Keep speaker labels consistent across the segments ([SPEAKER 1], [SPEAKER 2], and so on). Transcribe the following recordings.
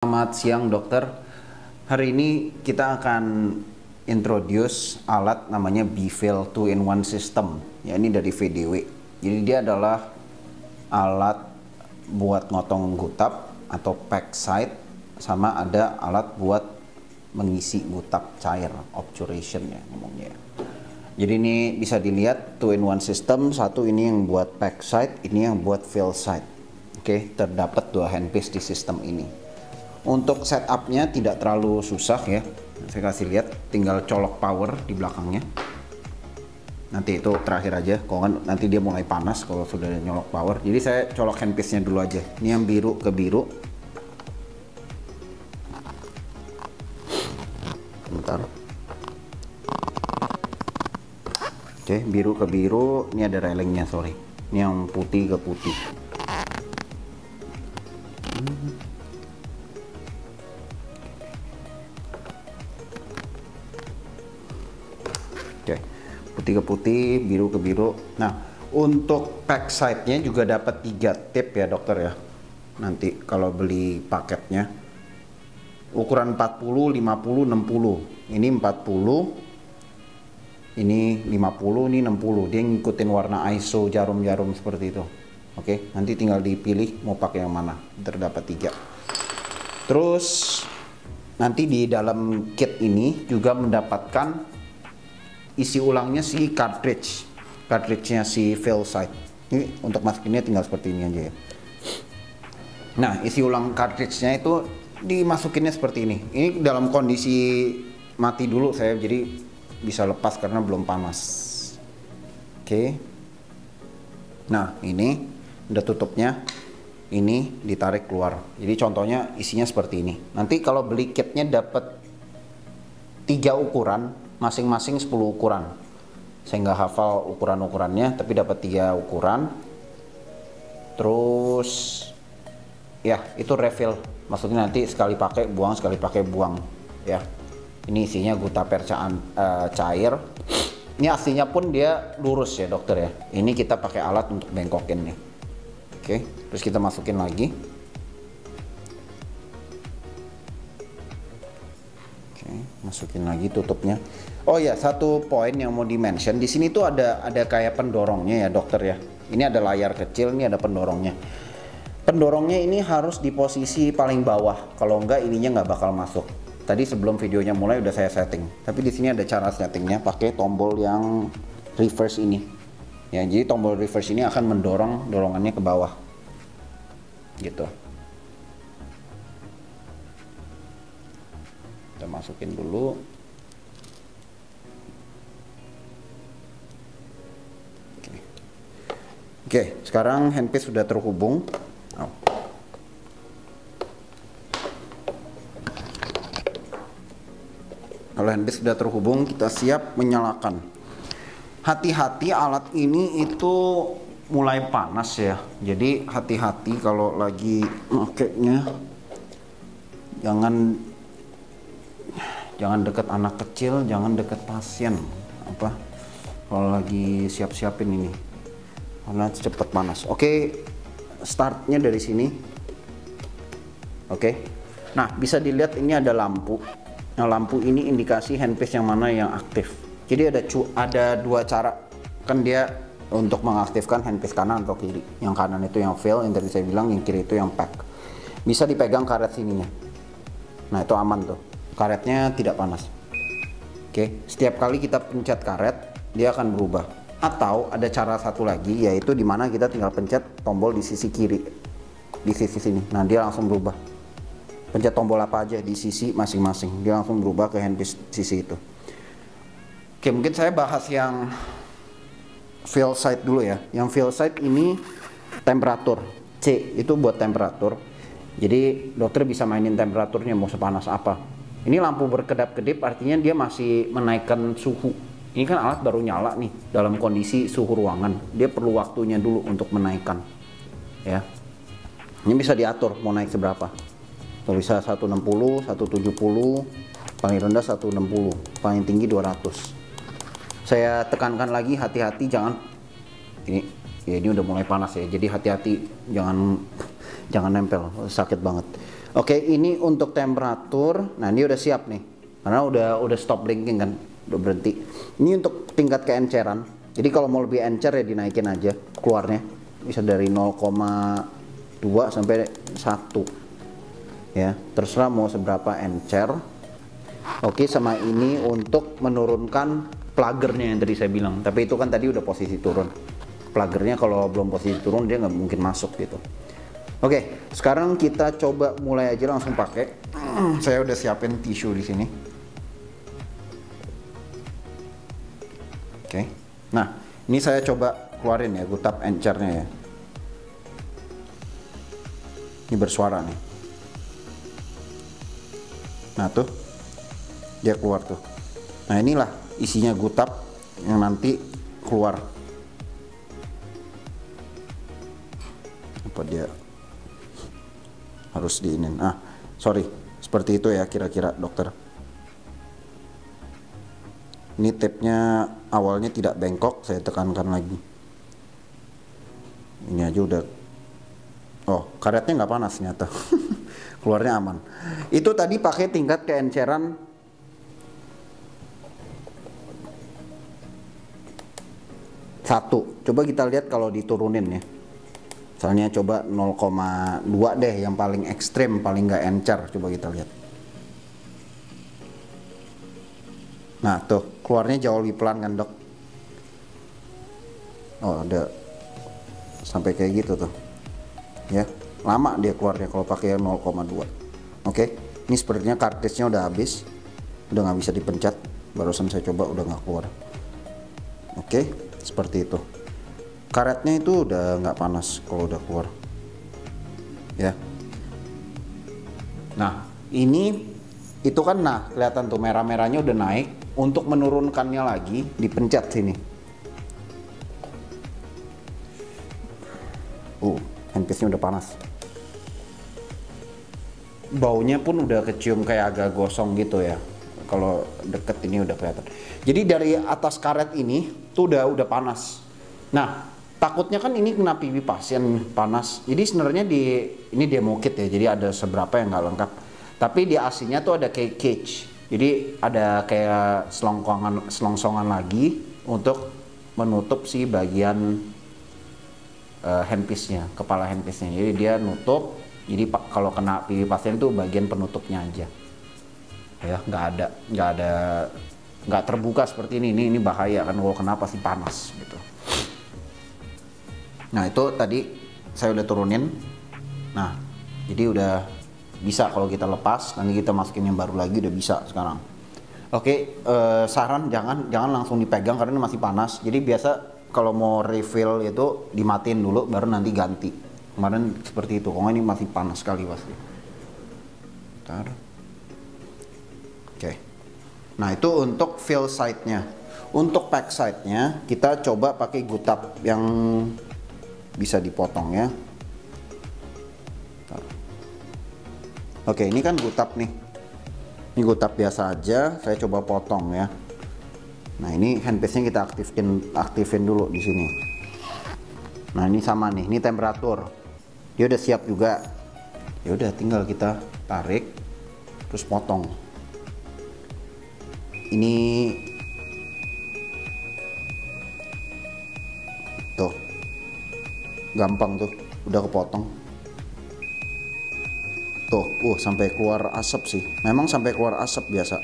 [SPEAKER 1] Selamat siang dokter. Hari ini kita akan introduce alat namanya Bevel 2-in-1 System. Ya, ini dari VDW. Jadi dia adalah alat buat ngotong gutap atau pack side, sama ada alat buat mengisi gutap cair, obturation ya ngomongnya. Jadi ini bisa dilihat 2-in-1 System. Satu ini yang buat pack side, ini yang buat fill side. Oke, terdapat dua handpiece di sistem ini. Untuk setupnya tidak terlalu susah ya. Saya kasih lihat, tinggal colok power di belakangnya. Nanti itu terakhir aja, kalau kan nanti dia mulai panas kalau sudah nyolok power. Jadi saya colok handpiece-nya dulu aja. Ini yang biru ke biru. Bentar. Oke, biru ke biru. Ini ada relingnya, sorry. Ini yang putih ke putih. Oke, putih ke putih, biru ke biru. Nah, untuk pack side-nya juga dapat 3 tip ya dokter ya. Nanti kalau beli paketnya. Ukuran 40, 50, 60. Ini 40, ini 50, ini 60. Dia ngikutin warna ISO jarum-jarum seperti itu. Oke, nanti tinggal dipilih mau pakai yang mana. Terdapat 3. Terus nanti di dalam kit ini juga mendapatkan isi ulangnya si cartridge-nya si fill side. Ini untuk masukinnya tinggal seperti ini aja ya. Nah, isi ulang cartridge-nya itu dimasukinnya seperti ini. Ini dalam kondisi mati dulu saya, jadi bisa lepas karena belum panas. Oke. Nah, ini udah tutupnya. Ini ditarik keluar. Jadi contohnya isinya seperti ini. Nanti kalau beli kitnya dapat 3 ukuran, masing-masing 10 ukuran. Saya nggak hafal ukuran-ukurannya, tapi dapat 3 ukuran. Terus ya itu refill, maksudnya nanti sekali pakai buang, sekali pakai buang ya. Ini isinya gutap percaan cair. Ini aslinya pun dia lurus ya dokter ya. Ini kita pakai alat untuk bengkokin nih. Oke, terus kita masukin lagi. Masukin lagi tutupnya. Oh ya, satu poin yang mau di-mention di sini tuh ada kayak pendorongnya ya dokter ya. Ini ada layar kecil, ini ada pendorongnya. Pendorongnya ini harus di posisi paling bawah. Kalau enggak ininya nggak bakal masuk. Tadi sebelum videonya mulai udah saya setting. Tapi di sini ada cara settingnya pakai tombol yang reverse ini. Ya, jadi tombol reverse ini akan mendorong dorongannya ke bawah. Gitu. Kita masukin dulu. Oke, sekarang handpiece sudah terhubung. Kalau handpiece sudah terhubung, kita siap menyalakan. Hati-hati, alat ini itu mulai panas ya. Jadi hati-hati kalau lagi makainya. Jangan deket anak kecil, jangan deket pasien. Kalau lagi siap-siapin ini, karena cepet panas. Oke, startnya dari sini. Oke, nah bisa dilihat ini ada lampu. Nah, lampu ini indikasi handpiece yang mana yang aktif. Jadi ada 2 cara, kan dia untuk mengaktifkan handpiece kanan atau kiri. Yang kanan itu yang fill, yang tadi saya bilang, yang kiri itu yang pack. Bisa dipegang karet sininya. Nah, itu aman tuh. Karetnya tidak panas. Oke, setiap kali kita pencet karet, dia akan berubah. Atau ada cara satu lagi, yaitu dimana kita tinggal pencet tombol di sisi kiri, di sisi sini. Nah, dia langsung berubah. Pencet tombol apa aja di sisi masing-masing, dia langsung berubah ke handpiece sisi itu. Oke, mungkin saya bahas yang fill side dulu ya. Yang fill side ini temperatur. C itu buat temperatur. Jadi dokter bisa mainin temperaturnya mau sepanas apa. Ini lampu berkedap-kedip artinya dia masih menaikkan suhu. Ini kan alat baru nyala nih dalam kondisi suhu ruangan. Dia perlu waktunya dulu untuk menaikkan. Ya. Ini bisa diatur mau naik seberapa. Bisa 160, 170, paling rendah 160, paling tinggi 200. Saya tekankan lagi, hati-hati jangan ini ya, ini udah mulai panas ya, jadi hati-hati jangan nempel, sakit banget. Oke, ini untuk temperatur. Nah, ini udah siap nih. Karena udah stop blinking kan, udah berhenti. Ini untuk tingkat keenceran. Jadi kalau mau lebih encer ya dinaikin aja keluarnya. Bisa dari 0,2 sampai 1. Ya, terserah mau seberapa encer. Oke, sama ini untuk menurunkan pluggernya yang tadi saya bilang. Tapi itu kan tadi udah posisi turun. Pluggernya kalau belum posisi turun dia nggak mungkin masuk gitu. Oke, sekarang kita coba mulai aja langsung pakai. Saya udah siapin tisu di sini. Oke. Nah, ini saya coba keluarin ya, gutap encernya ya. Ini bersuara nih. Nah tuh, dia keluar tuh. Nah inilah isinya gutap yang nanti keluar. Apa dia harus diinin? Sorry, seperti itu ya kira-kira dokter. Ini tape-nya awalnya tidak bengkok, saya tekankan lagi. Ini aja udah. Oh, karetnya nggak panas ternyata. Keluarnya aman. Itu tadi pakai tingkat keenceran 1. Coba kita lihat kalau diturunin ya. Misalnya coba 0,2 deh yang paling ekstrim, paling nggak encer. Coba kita lihat. Nah tuh, keluarnya jauh lebih pelan kan dok. Oh ada sampai kayak gitu tuh. Ya, lama dia keluarnya kalau pakai 0,2. Oke, ini sepertinya cartridge-nya udah habis. Udah nggak bisa dipencet. Barusan saya coba udah nggak keluar. Oke, seperti itu. Karetnya itu udah nggak panas kalau udah keluar. Ya. Nah, ini itu kan kelihatan tuh merah-merahnya udah naik. Untuk menurunkannya lagi dipencet sini. Handpiece-nya udah panas. Baunya pun udah kecium kayak agak gosong gitu ya. Kalau deket ini udah kelihatan. Jadi dari atas karet ini tuh udah panas. Nah, takutnya kan ini kena pipi pasien panas. Jadi sebenarnya ini demo kit ya. Jadi ada seberapa yang nggak lengkap. Tapi di AC-nya tuh ada kayak cage. Jadi ada kayak selongsongan lagi untuk menutup si bagian handpiece-nya, kepala handpiece-nya. Jadi dia nutup. Jadi kalau kena pipi pasien tuh bagian penutupnya aja. Ya, nggak terbuka seperti ini bahaya kan, kalau kena pasti panas gitu. Nah itu tadi saya udah turunin. Nah jadi udah bisa kalau kita lepas, nanti kita masukin yang baru lagi udah bisa sekarang. Oke, saran jangan langsung dipegang karena ini masih panas. Jadi biasa kalau mau refill itu dimatiin dulu baru nanti ganti. Kemarin seperti itu, kalau ini masih panas sekali pasti. Bentar. Oke. Nah itu untuk fill side-nya. Untuk pack side-nya kita coba pakai gutap yang bisa dipotong ya. Oke, ini kan gutap nih. Ini gutap biasa aja, saya coba potong ya. Nah, ini handpiece-nya kita aktifin dulu di sini. Nah, ini sama nih, ini temperatur. Dia udah siap juga. Ya udah tinggal kita tarik terus potong. Ini tuh. Gampang tuh, udah kepotong. Tuh, sampai keluar asap sih. Memang sampai keluar asap biasa.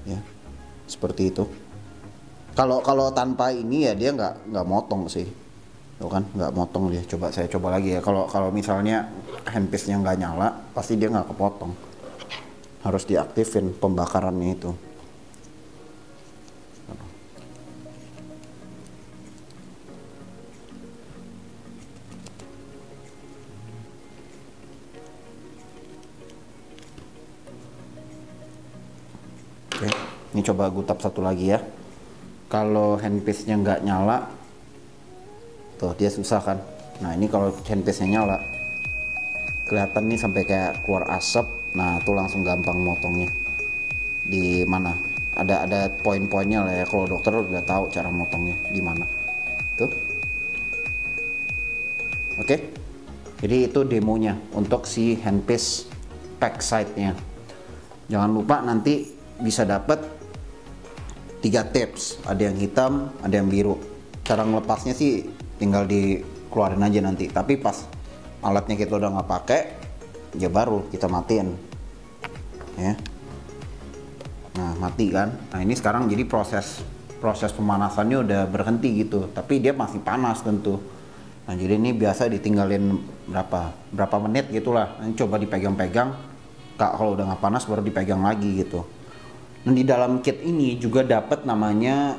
[SPEAKER 1] Ya, seperti itu. Kalau tanpa ini ya dia nggak motong sih. Tuh kan, nggak motong dia. Saya coba lagi ya. Kalau misalnya handpiece-nya nggak nyala, pasti dia nggak kepotong. Harus diaktifin pembakarannya itu. Oke, ini coba gutap satu lagi ya. Kalau handpiece-nya nggak nyala, tuh dia susah kan. Nah ini kalau handpiece-nya nyala, kelihatan nih sampai kayak keluar asap. Nah tuh langsung gampang motongnya. Di mana? Ada poin-poinnya lah ya. Kalau dokter udah tahu cara motongnya di mana. Tuh. Oke. Jadi itu demonya untuk si handpiece pack side-nya. Jangan lupa nanti bisa dapat 3 tips, ada yang hitam, ada yang biru. Cara ngelepasnya sih tinggal dikeluarin aja nanti. Tapi pas alatnya kita udah nggak pakai, ya baru kita matiin. Ya. Nah mati kan. Nah ini sekarang jadi proses pemanasannya udah berhenti gitu. Tapi dia masih panas tentu. Nah jadi ini biasa ditinggalin berapa menit gitulah. Ini coba dipegang-pegang. Kalau udah nggak panas baru dipegang lagi gitu. Dan di dalam kit ini juga dapat namanya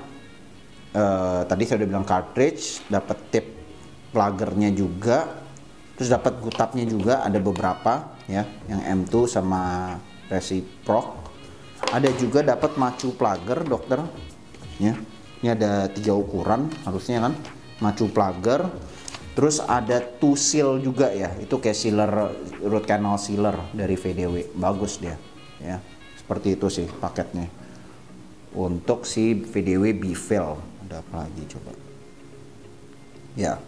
[SPEAKER 1] tadi saya udah bilang cartridge, dapat tip pluggernya juga, terus dapat gutapnya juga ada beberapa ya, yang M2 sama reciproc. Ada juga dapat macu plugger dokter ya. Ini ada 3 ukuran harusnya kan, macu plugger. Terus ada two seal juga ya, itu kayak sealer, root canal sealer dari VDW, bagus dia ya. Seperti itu sih paketnya untuk si VDW Bevel. Ada apa lagi coba ya,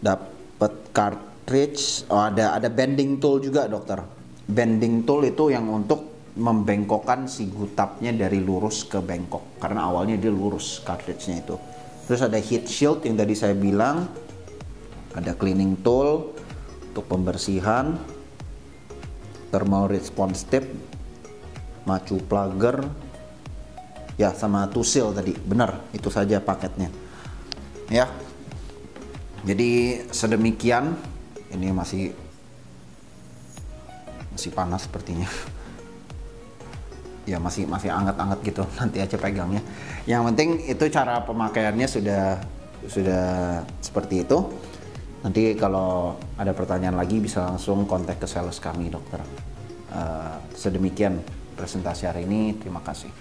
[SPEAKER 1] dapat cartridge. Ada bending tool juga dokter. Bending tool itu yang untuk membengkokkan si gutapnya dari lurus ke bengkok, karena awalnya dia lurus cartridge-nya itu. Terus ada heat shield yang tadi saya bilang. Ada cleaning tool untuk pembersihan, thermal response tip, macu plugger, ya sama two seal tadi. Benar, itu saja paketnya. Ya. Jadi sedemikian. Ini masih panas sepertinya. Ya masih anget-anget gitu. Nanti aja pegangnya. Yang penting itu cara pemakaiannya sudah seperti itu. Nanti kalau ada pertanyaan lagi bisa langsung kontak ke sales kami dokter. Sedemikian presentasi hari ini, terima kasih.